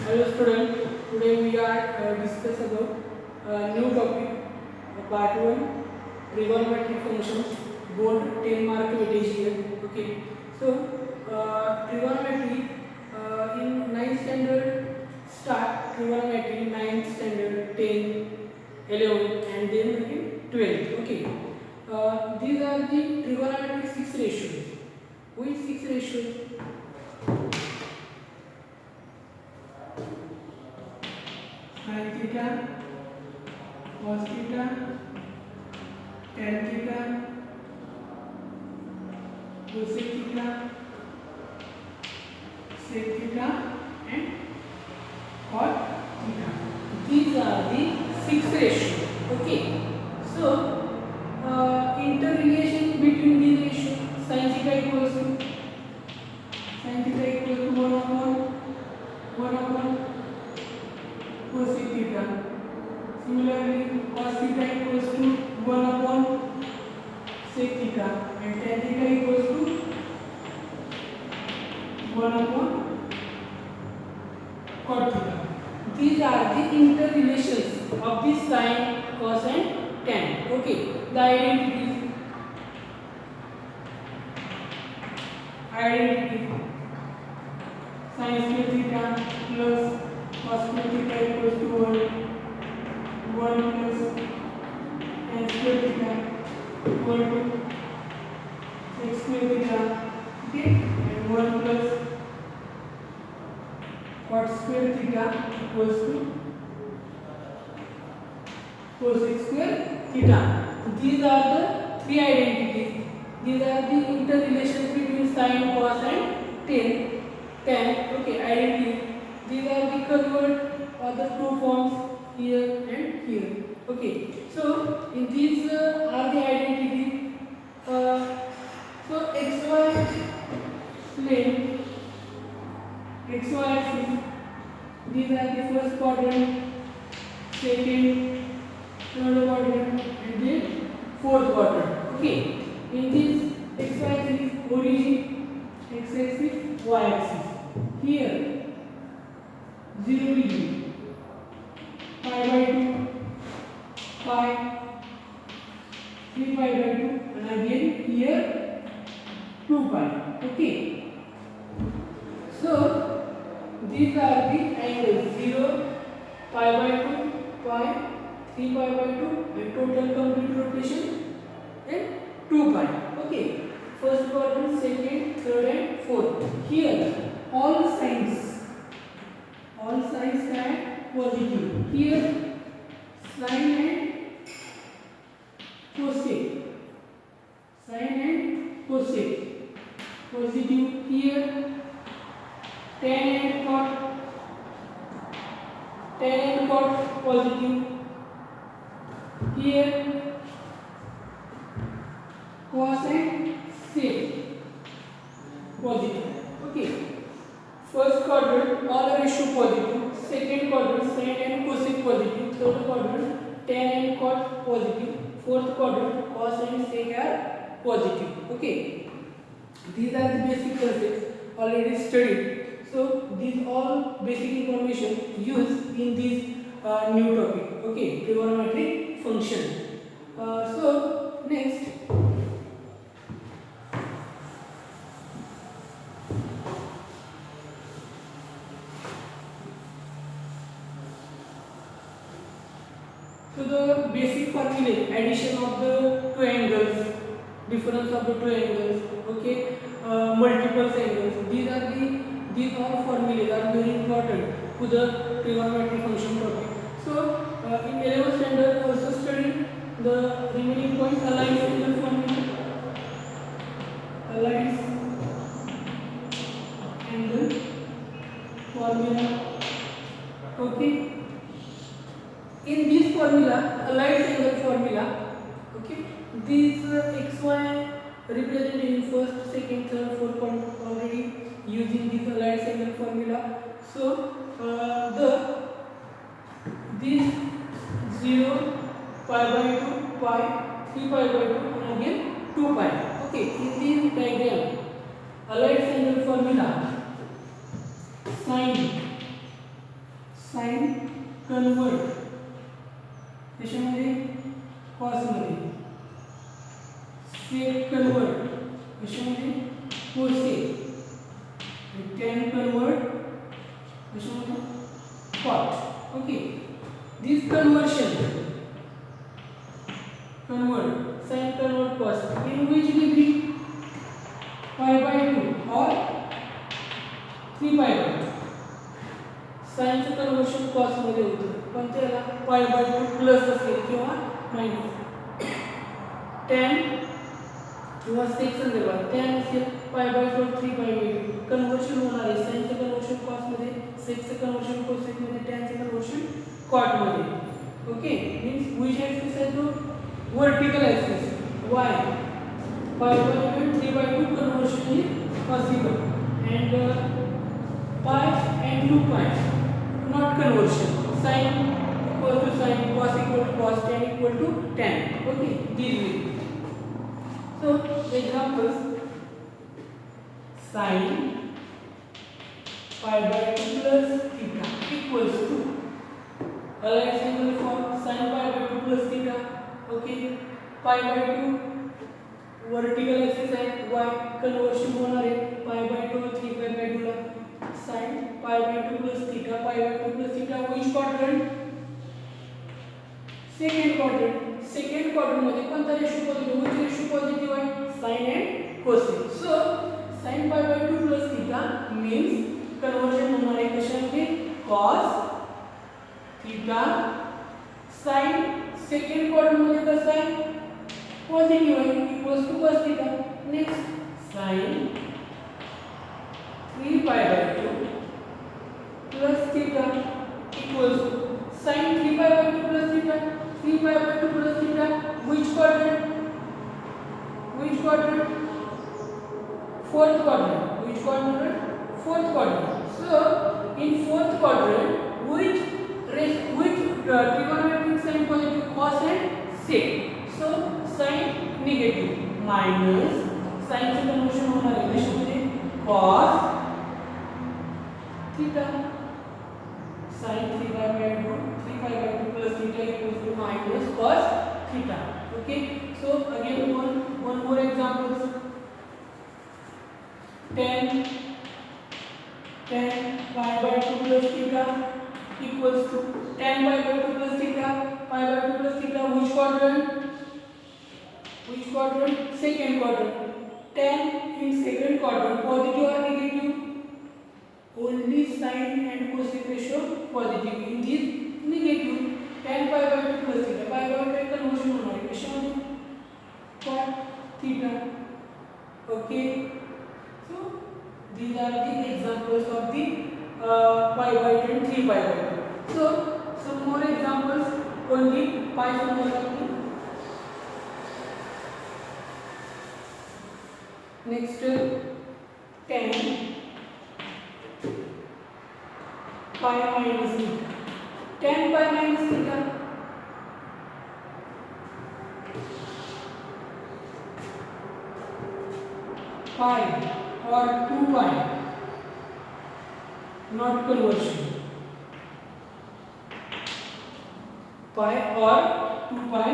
Hello student, today we are discuss about new topic, part 1, trigonometric functions, board 10 mark weightage here. Okay, so trigonometry in 9th standard start trigonometry 9th standard 10, 11 and then again 12. Okay, these are the trigonometric 6 ratios. Which 6 ratios? Sin theta, cos theta, tan theta, cosec theta, sec theta, and cot theta. These are the 6 ratios. Okay. So, interrelation between these ratios, sin theta equals to 1 upon cosec theta. Similarly, cos theta equals to 1 upon sec theta, and tan theta equals to 1 upon cot theta. These are the interrelations of the sin, cos and tan. Okay, the identities. Sin square theta plus cos square theta equals to 1 plus tan square theta equal to sec square theta, okay, and 1 plus cot square theta equals to cosec square theta. These are the three identities. These are the interrelations between sin, cos and tan. Okay, identities. These are the convert or the two forms here and here. Okay, so in these are the identities. So xy plane, xy axis. These are the first quadrant, second, third quadrant, and then fourth quadrant. Okay, in this xy axis origin, x axis, y axis. Here 0 degree, pi by 2, pi, 3 pi by 2, and again here 2 pi. Okay, so these are the angles 0, pi by 2, pi, 3 pi by 2, and total complete rotation and 2 pi. Okay, first quadrant, second, third and fourth. Here all signs stand positive. Here sin and cosec positive. Here tan and cot positive. Here cos and sec positive. Okay, first quadrant all ratio positive, second quadrant sin and cosec positive, third quadrant tan and cot positive, fourth quadrant cos and sec are positive. Okay, these are the basic concepts already studied. So these all basic information used in this new topic. Okay, trigonometric function. So next, so the basic formula, addition of the two angles, difference of the two angles, okay, multiple angles. These all formulas are very important to the trigonometric function topic. So in 11th standard also studied the remaining points, aligned angle formula, okay. In this formula, aligned angle formula, okay, these xy represented in first, second, third, fourth point already using this aligned angle formula. So this 0, pi by 2, pi, 3 pi by 2, and again 2 pi. Okay, in this diagram, aligned angle formula, sin convert कशामध्ये कॉसमध्ये, sec convert कशामध्ये cosec, tan convert कशामध्ये cot. Okay, this conversion convert sin convert cos in which degree? Pi by 2 or 3 pi by 2. sin चं conversion cos मध्ये होतं, पण त्याला pi by 2 plus असेल किंवा मायनस. tan किंवा sec संदर्भात tan असेल pi by 2 3 pi by 2 conversion होणार आहे. sin चं कन्वर्शन cos मध्ये, sec चं कन्वर्शन cosec मध्ये, tan चं कन्वर्शन cot मध्ये. ओके, मीन्स which axis आहे तो vertical axis y, pi by 2 3 by 2 conversion is possible, and pi and 2 pi not conversion, sin equal to sin, cos equal to cos, tan equal to tan. Okay, these way. So examples: sin pi by 2 plus theta equals to a right angle for sin pi by 2 plus theta. Okay, pi by 2 vertical axis आहे, y conversion होणार आहे pi by 2 3 pi by 2 ला, sin pi by 2 plus theta, pi by 2 plus theta which quadrant? Second quadrant. Second quadrant मध्ये कोणता ratio positive? Which ratio positive आहे? sin and cosec. So sin pi by 2 plus theta means conversion होणार आहे कशामध्ये? cos theta sin. Second quadrant मध्ये कसं आहे? Positive आहे, equals to cos theta. Next sin 3 pi by 2 plus theta equals to sin 3 pi by 2 plus theta, 3 pi by 2 plus theta which quadrant? Which quadrant? Fourth quadrant. Which quadrant? Fourth quadrant. So in fourth quadrant which trigonometric sign positive? Cos and sec. So sin negative minus sin चे conversion होणार आहे कशामध्ये? cos theta. sin 3 pi by 2 3 pi by 2 plus theta equals to minus cos theta. Okay, so again one more examples. tan pi by 2 plus theta equals to tan pi by 2 plus theta, pi by 2 plus theta which quadrant? Which quadrant? Second quadrant. Tan in second quadrant positive or negative? Only sin and cosec ratio positive. In this negative. Tan pi by 2 plus theta, pi by 2 conversion होणार आहे कशामध्ये? cot theta. Okay, so these are the examples of the pi by 2 and 3 pi by 2. So some more examples only pi संदर्भात. Next tan pi minus theta. Tan pi minus theta pi or 2 pi not conversion. Pi or 2 pi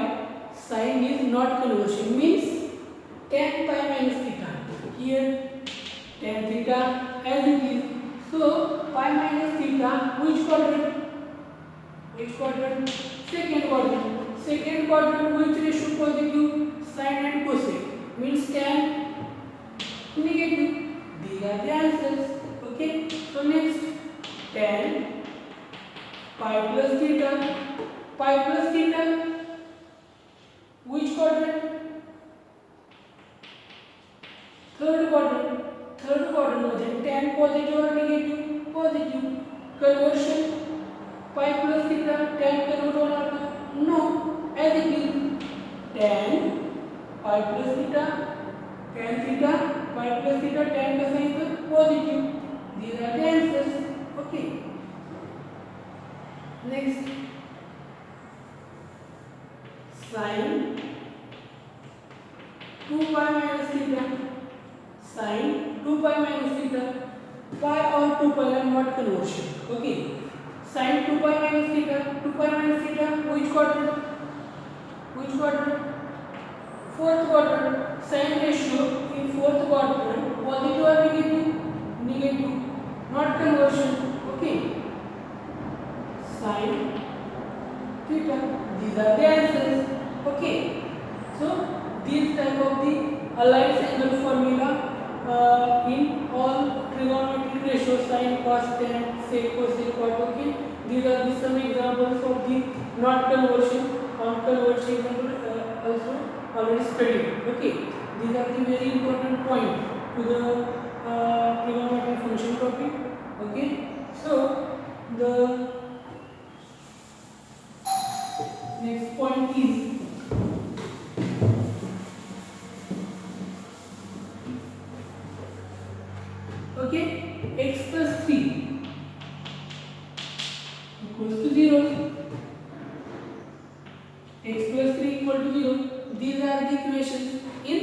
sin is not conversion means tan pi minus theta. Here tan theta as it is. So pi minus theta which quadrant? Which quadrant? Second quadrant. Second quadrant which ratio positive? Sin and cosec means tan negative. These are the answers. Okay, so next tan pi plus theta. Pi plus theta which quadrant? Third quadrant. Third quadrant मध्ये tan positive or negative? Positive. Conversion pi plus theta tan convert होणार का? No, as it is. Tan pi plus theta, tan theta, pi plus theta, tan कसा येतं? Positive. These are the answers. Okay. Next. Sin 2 pi minus theta. Sin 2 pi minus theta. Pi or 2 pi are not conversion. Okay. Sin 2 pi minus theta. 2 pi minus theta. Which quadrant? Which quadrant? Fourth quadrant. Sin ratio in fourth quadrant. Positive or negative? Negative. Not conversion. Okay. Sin theta. These are the answers. Okay. So these type of the Allied angle formula in all trigonometric ratios, sin, cos, tan, sec, cosec, cot. Okay. These are the some examples of the not conversion. On conversion example also already studied. Okay. These are the very important point to the trigonometric function topic. Okay. So the next point is x plus 3 equals to 0. X plus 3 equal to 0. These are the equations in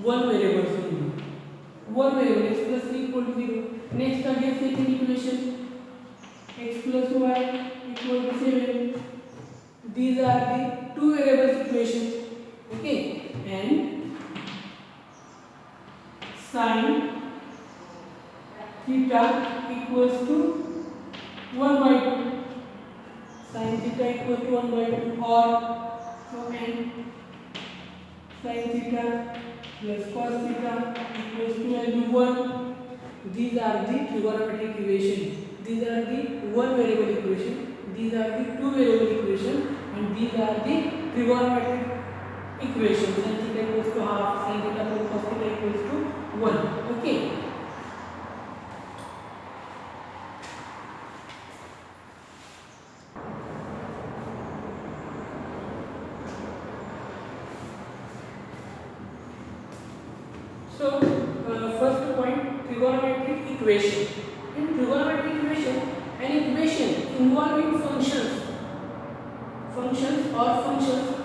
one variable only. One variable x plus 3 equal to 0. Next again second equation x plus y equal to 7. These are the two variables equations. Okay, and sin theta equals to 1 by 2. Sin theta equals to 1 by 2, or so and sin theta plus cos theta equals to value 1. These are the trigonometric equations. These are the one variable equation. These are the two variable equation, and these are the trigonometric equations. Sin theta equals to half, sin theta plus cos theta equals to 1. Okay. So, first point, trigonometric equation. In trigonometric equation, an equation involving functions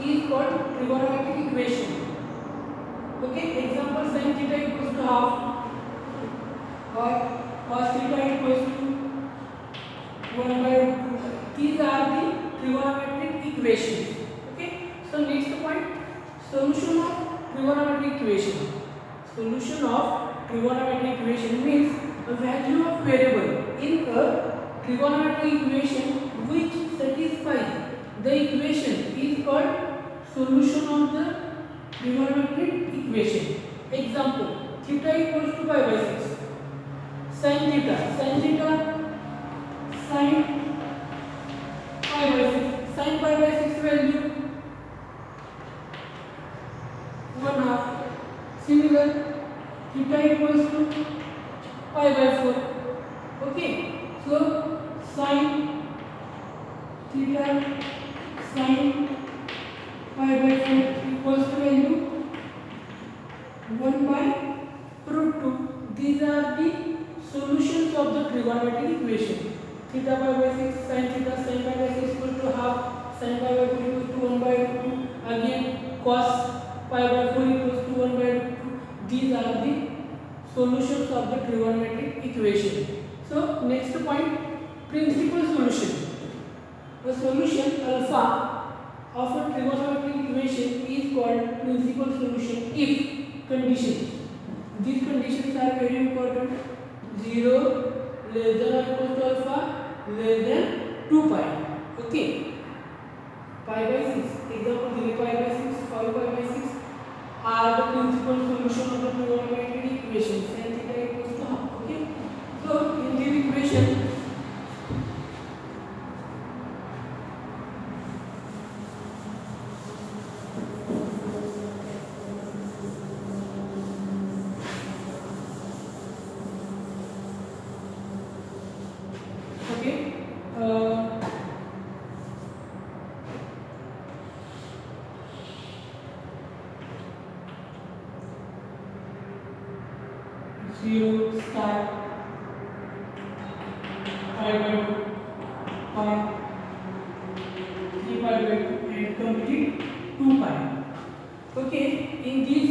is called trigonometric equation. Okay, example sin theta equals to half, or cos theta equals to 1 by 2. These are the trigonometric equations. Okay, so next point, solution of trigonometric equation. Solution of trigonometric equation means a value of variable in a trigonometric equation which satisfies the equation is called solution of the trigonometric equation. Example, theta equals to pi by 6. Sin theta sin pi by 6. Sin pi by 6 value 1 half. Similar, theta equals to pi by 4. Okay, so sin theta sin pi by 4 equals to value 1 by root 2. These are the solutions of the trigonometric equation. Theta pi by 6, sin theta sin pi by 6 equal to half, sin pi by 4 equals to 1 by root 2. Again, cos pi by 4 equals to 1 by root 2. These are the solutions of the trigonometric equation. So next point, principal solution. The solution alpha of a trigonometric equation is called principal solution if conditions. These conditions are very important. 0 less than or equal to alpha, less than 2 pi. Okay, pi by 6. Example, 3 pi by 6, 5 pi by 6 are the principal solution of the trigonometric equation. Sin theta equals to half. Okay, so in this equation, okay, 0 star pi by 2 pi 3 pi by 2 and complete 2 pi. Okay, in this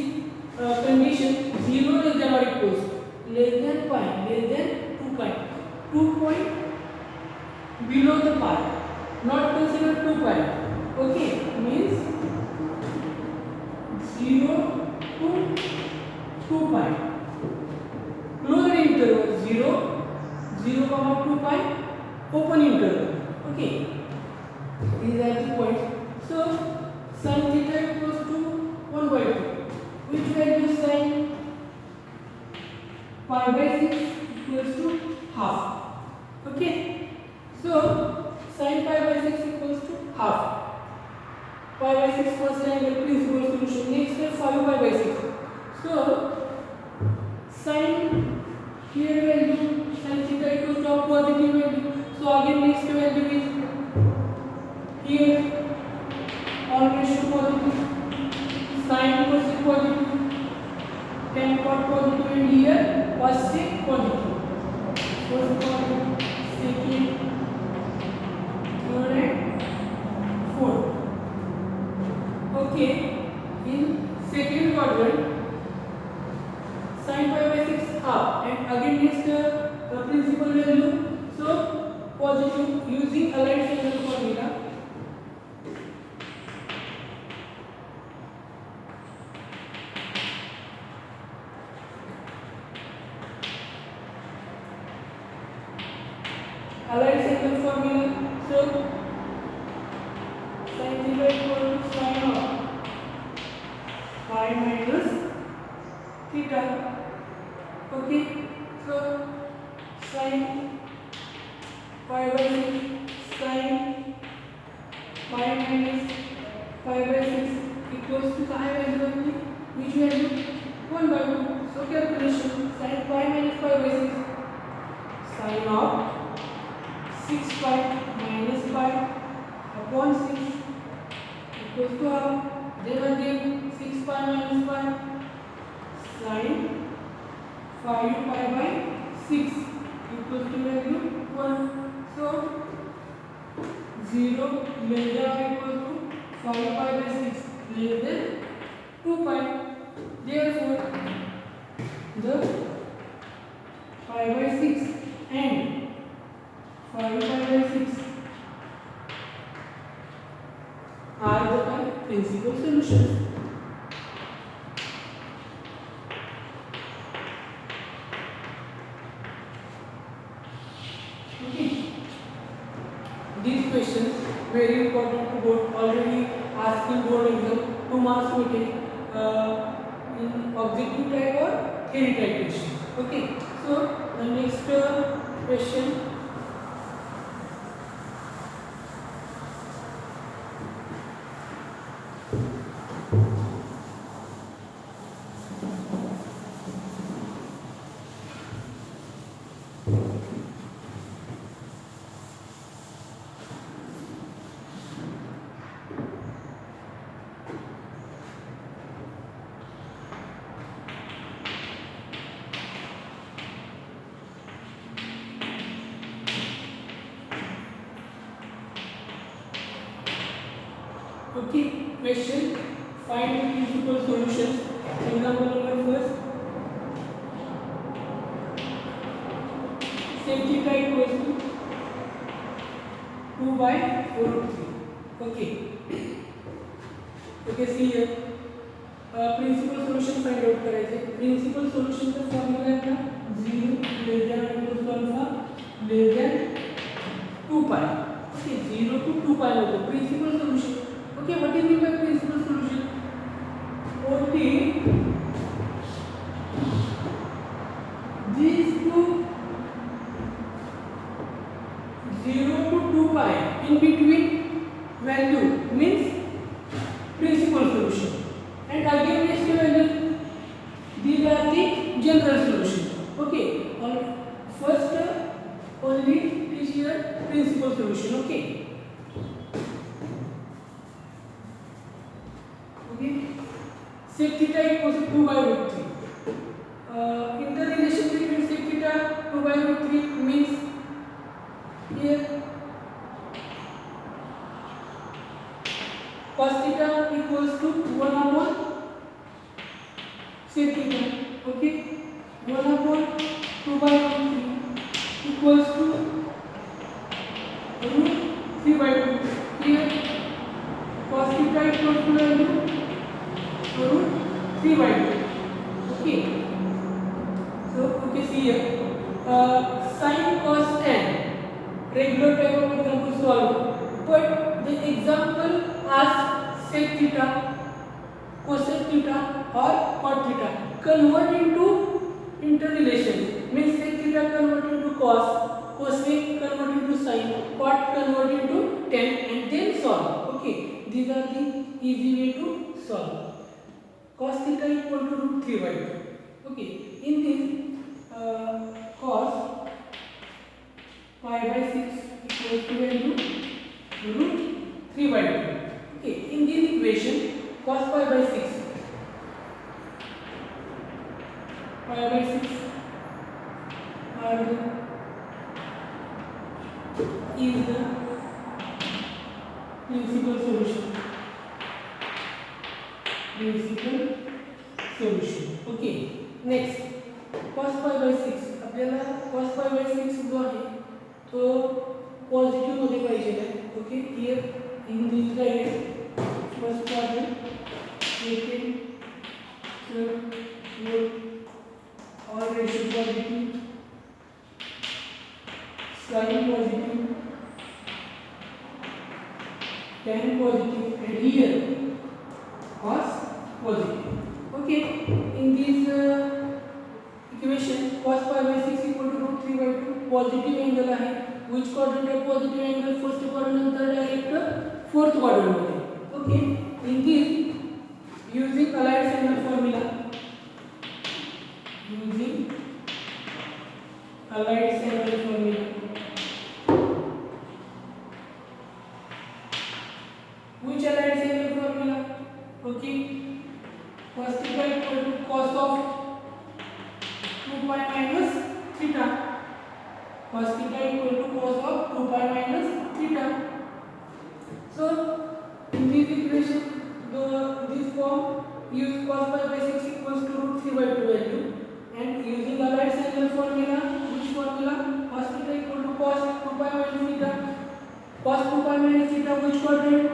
condition, 0 less than or equals less than pi, less than 2 pi. 2 below the pi, not consider 2 pi. Okay, means 0 to 2 pi. Closed interval 0, 0 comma 2 pi, open interval. Okay, these are the points. So sin theta equals to 1 by 2. Which value sin pi by 6 equals to half. Okay, so sin pi by 6 equals to half. Pi by 6 first angle principal solution. Next is 5 pi by 6. So sin here value sin theta equals to positive value. So again next value is here all ratio positive, sin cos positive, tan cot positive, and here cos positive. First positive, second, third, and fourth. Okay, in second quadrant sin pi by 6 half, and again next principal value. So positive using aligned triangle formula. Aligned triangle formula. So sin theta equal to sin of pi minus theta. Okay, so sin pi by 6 sin pi minus pi by 6 equals to pi value only. Which value? 1 by 2. So calculation sin pi minus pi by 6, sin of 6 pi minus pi upon 6 equals to half. Then again 6 pi minus pi sin 5 pi by 6 equals to value 1. So 0 less than or equal to 5 pi by 6 less than 2 pi. Therefore the pi by 6 and 5 pi by 6 are the principal solutions. Okay, these questions very important to board, already asked in board exam, 2 marks weighted in objective type or theory type questions. Okay, so the next question. Okay, question, find the principal solutions. Example number first, sec theta equals to 2 by 4 root 3. Okay, see here principal solution find out करायचे. Principal solution का formula है अपना 0 less than or equals to alpha less than 2 pi. Okay, 0 to 2 pi होगा principal solution. Okay, what is mean by principal solution? Only these two 0 to 2 pi in between value means principal solution, and again next value these are the general solution. Okay, on first only is here principal solution. Okay. Sec theta equals to 2 by root 3. In the relation between sec theta 2 by root 3 means here cos theta equals to 1 upon sec theta. Okay, 1 upon 2 by root 3 equals to sec theta, cosec theta or cot theta convert into interrelations, means sec theta convert into cos, cosec convert into sin, cot convert into tan, and then solve. Okay, these are the easy way to solve. Cos theta equal to root 3 by 2. Okay, in this cos pi by 6 equals to value root 3 by 2. Okay, in this equation cos pi by 6 are the is the principal solution. Okay, next cos pi by 6 आपल्याला cos pi by 6 जो आहे तो positive मध्ये पाहिजे आहे. Okay, here in this direct first quadrant, second, third, fourth all ratio positive, sin positive, tan positive, and here cos positive. Okay, in this equation cos pi by 6 equal to root 3 by 2 positive angle आहे. which quadrant है positive angle? first quadrant नंतर direct fourth quadrant मध्ये. Okay, in this using Allied angle formula, which Allied angle formula? Okay, cos theta equal to cos of 2 pi minus theta. Cos theta equal to cos of 2 pi minus theta. So in this equation, this form use cos pi by 6 equals to root 3 by 2 value, and using Allied angle formula, which formula? Cos theta equal to cos 2 pi minus theta. Cos 2 pi minus theta which quadrant?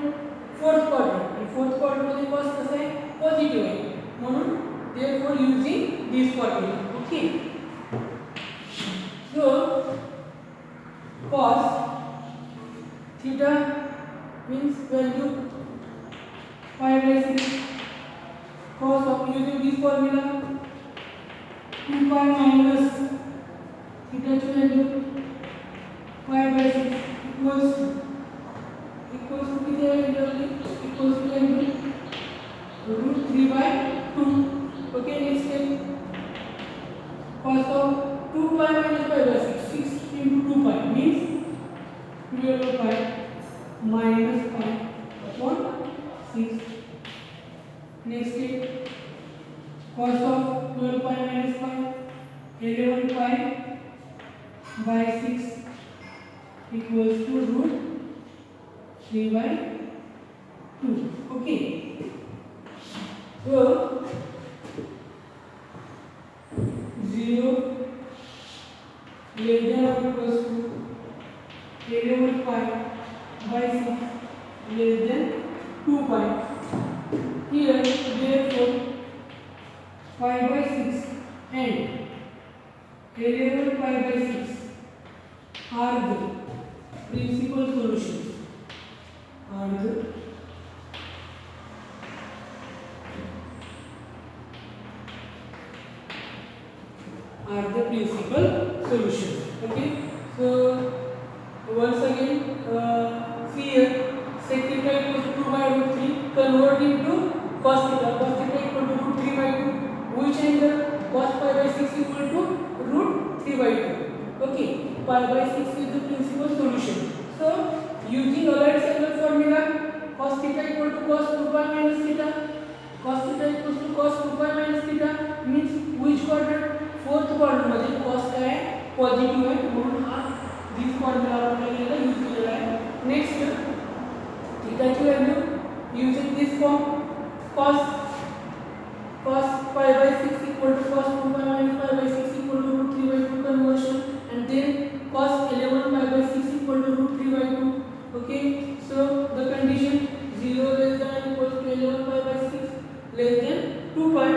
fourth quadrant, and fourth quadrant मध्ये cos कसा आहे? Positive आहे, म्हणून therefore using this formula. Okay, so cos theta means value pi by 6, cos of using this formula 2 pi minus theta ची value pi by 6 equals to किती आहे? equals to value root 3 by 2. Okay, next step, cos of 2 pi minus pi by 6, 6 into 2 pi means 12 pi minus pi upon 6. Next step, cos of 12 pi minus pi, 11 pi by 6 equals to root 3 by 2. Okay, so 0 less than or equals to 11 pi by 6 less than 2 pi. Here therefore pi by 6 and 11 pi by 6 are the principal solutions. Are the principal solutions. Okay, so once again see here sec theta equals to 2 by root 3, convert into cos theta. Cos theta equal to root 3 by 2, which angle? Cos pi by 6 equal to root 3 by 2. Okay, pi by 6 is the principal solution. So using Allied angle formula, cos theta equal to cos 2 pi minus theta. Cos theta equals to cos 2 pi minus theta means which quadrant? Fourth quadrant मध्ये cos काय आहे? Positive आहे, म्हणून हा this formula आपल्याला use केलेला आहे. Next थीटाची value using this form cos pi by 6 equal to cos 2 pi minus pi by 6 equal to root 3 by 2 conversion, and then cos 11 pi by 6 equal to root 3 by 2. Okay, so the condition 0 less than or equals to 11 pi by 6 less than 2 pi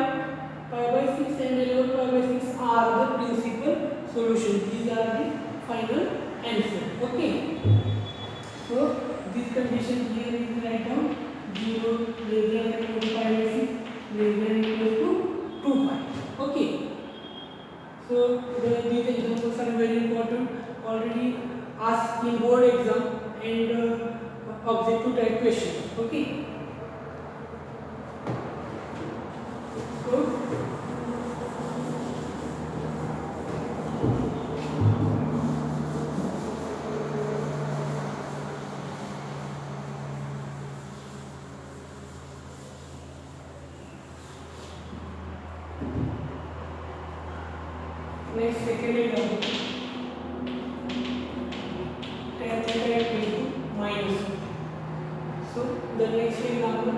by 6 and 11 pi by 6 are the principal solution. These are the final answer. Okay, so this condition here is write down. 0 less than or equal to pi by 6 less than or equal to 2 pi. Okay. So these examples are very important, already asked in board exam and objective type questions. Okay. So next second example, tan theta equal to minus 1. So the next example,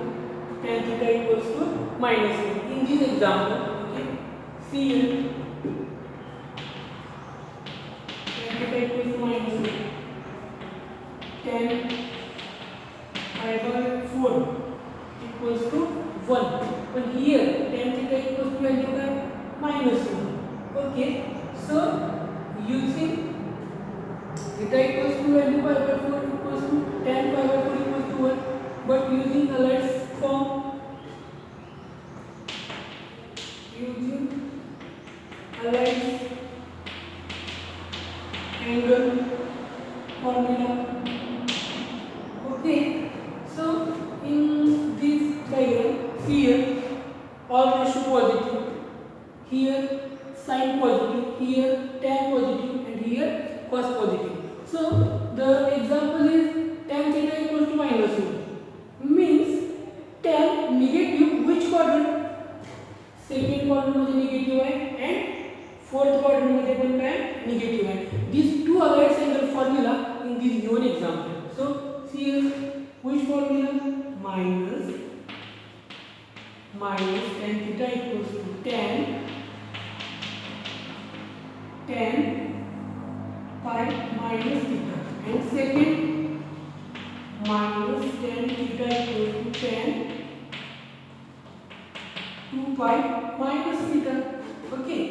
tan theta equals to minus 1. In this example, okay, see here, tan theta equals to minus 1. Tan pi by 4 equals to 1. But here tan theta equals to value by minus 1. Okay, so using theta equals to value pi by 4 equals to tan pi by 4 equals to 1, but using Allard's form, using Allard's angle formula. Okay, so in this diagram, here all ratio positive, here sin positive, here tan positive, and here cos positive. So the example is tan theta equals to minus 1. Means tan negative which quadrant? Second quadrant मध्ये negative आहे and fourth quadrant मध्ये पण काय negative आहे. These two Allard's angle formula in this given example. So see here which formula? Minus tan theta equals to tan pi minus theta, and second minus tan theta equals to tan 2 pi minus theta. Okay,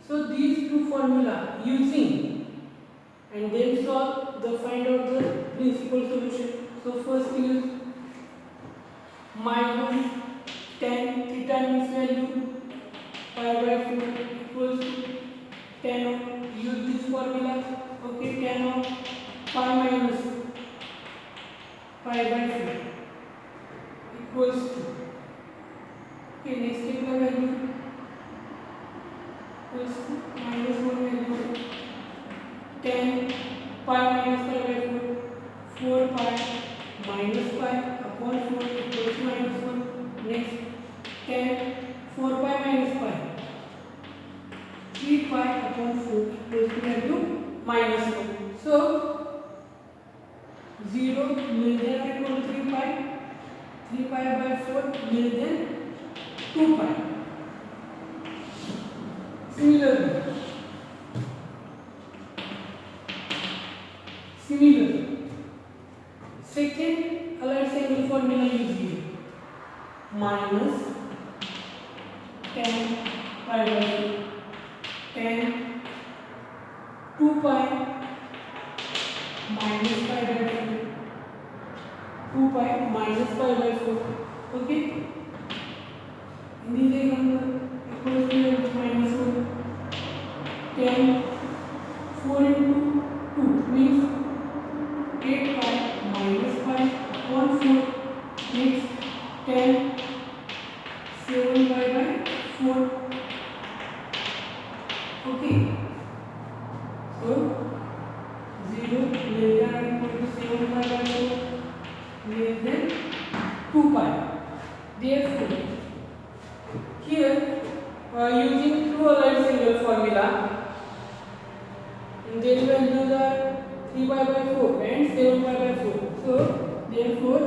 so these two formula using and then solve the find out the principal solution. So first use minus tan theta means value pi by 4 equals to tan of, use this formula. Okay, tan of pi minus pi by 4 equals to, okay, next take the value equals to minus 1 value tan pi minus pi by 4 pi minus pi upon 4 equals to minus 1. Next tan 4 pi minus pi 3 pi upon 4 equals to value minus 1. So 0 less than or equal to 3 pi, 3 pi by 4 less than 2 pi. Similarly, second Allard's angle formula is here, minus tan pi by 4 tan 2 pi minus pi by 4, 2 pi minus pi by 4. Okay, in this example equals to minus 1. Tan 4 into 2 means 8 pi minus pi upon 4. Next tan 7 pi by 4. Okay, so 0 less than or equal to 7 pi by 4 less than 2 pi. Therefore, here using two Allard's angle formula, their values are 3 pi by 4 and 7 pi by 4. So therefore,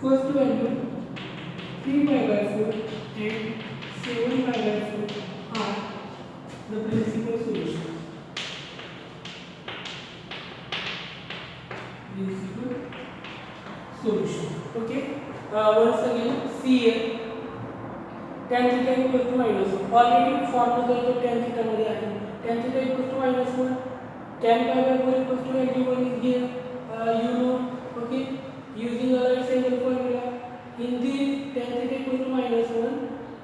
first value 3 pi by 4 and 7 pi by 4 are the principal solution. Principal solution. Okay. Once again, see here. Tan theta equals to minus 1. Already formula जो tan theta मध्ये आहे. Tan theta equals to minus 1. Tan pi by 4 equals to value 1 is here. You know. Okay. Using Allard's angle formula. in the tan theta equals to -1,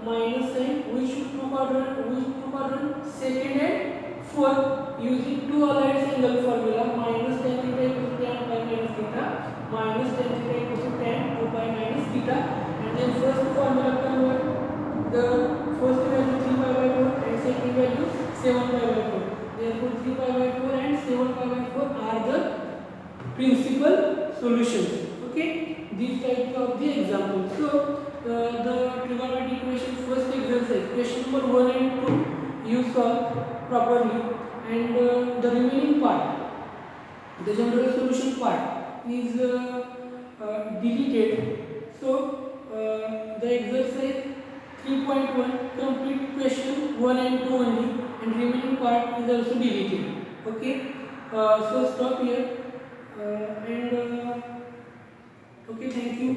minus sign, we should two quadrant, second and fourth, using two allied angle formula. Minus tan theta equals to tan pi minus theta, minus tan theta equals to tan 2 pi minus theta, and then first formula convert the first value 3 pi by 4 and second value 7 pi by 4. Therefore 3 pi by 4 and 7 pi by 4 are the principal solutions. Okay, these types of the examples. So the trigonometric equation first exercise, question number 1 and 2 you solve properly, and the remaining part, the general solution part is deleted. So the exercise 3.1 complete question 1 and 2 only, and remaining part is also deleted. Okay, so stop here, and okay, thank you.